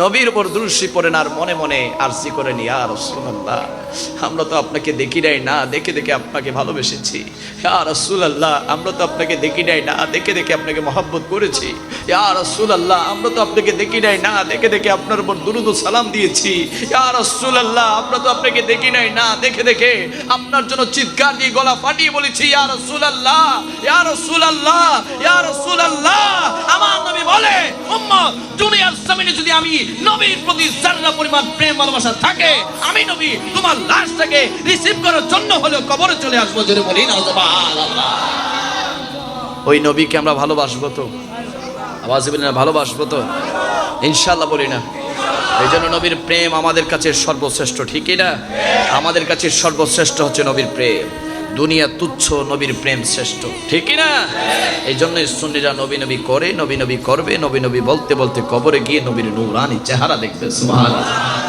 নবীর উপর দুরূদ শরীফ পড়েন আর মনে মনে আরজি করেন, ইয়া রাসূলুল্লাহ আমরা তো আপনাকে দেখি নাই, না দেখে দেখে আপনাকে ভালোবেসেছি। ইয়া রাসূলুল্লাহ আমরা তো আপনাকে দেখি নাই, না দেখে দেখে আপনাকে মহব্বত করেছি। ইয়া রাসূলুল্লাহ আমরা তো আপনাকে দেখি নাই, না দেখে দেখে আপনার উপর দুরূদ ও সালাম দিয়েছি। ইয়া রাসূলুল্লাহ আমরা তো আপনাকে দেখি নাই, না দেখে দেখে আপনার জন্য চিৎকার দিয়ে গলা ফাটিয়ে বলেছি, ইয়া রাসূলুল্লাহ, ইয়া রাসূলুল্লাহ, ইয়া রাসূলুল্লাহ। আমার নবী বলে, উম্মত দুনিয়ার জমিনে যদি আমি নবীর প্রতি যারা পরিমাণ প্রেম ভালোবাসা থাকে, আমি নবী তোমার লাশটাকে রিসিভ করার জন্য হলেও কবরে চলে আসবো। যদি বলি না সুবহানাল্লাহ, ওই নবীকে আমরা ভালোবাসবো তো? আওয়াজ বলি না, ভালোবাসবো তো ইনশাআল্লাহ, বলি না? এই জন্য নবীর প্রেম আমাদের কাছে সর্বশ্রেষ্ঠ, ঠিকই না? আমাদের কাছে সর্বশ্রেষ্ঠ হচ্ছে নবীর প্রেম। দুনিয়া তুচ্ছ, নবীর প্রেম শ্রেষ্ঠ, ঠিকই না? এই জন্য সুন্নিরা নবী নবী করে, নবী নবী করবে, নবী নবী বলতে বলতে কবরে গিয়ে নবীর নূরানি চেহারা দেখবে। সুবহানাল্লাহ।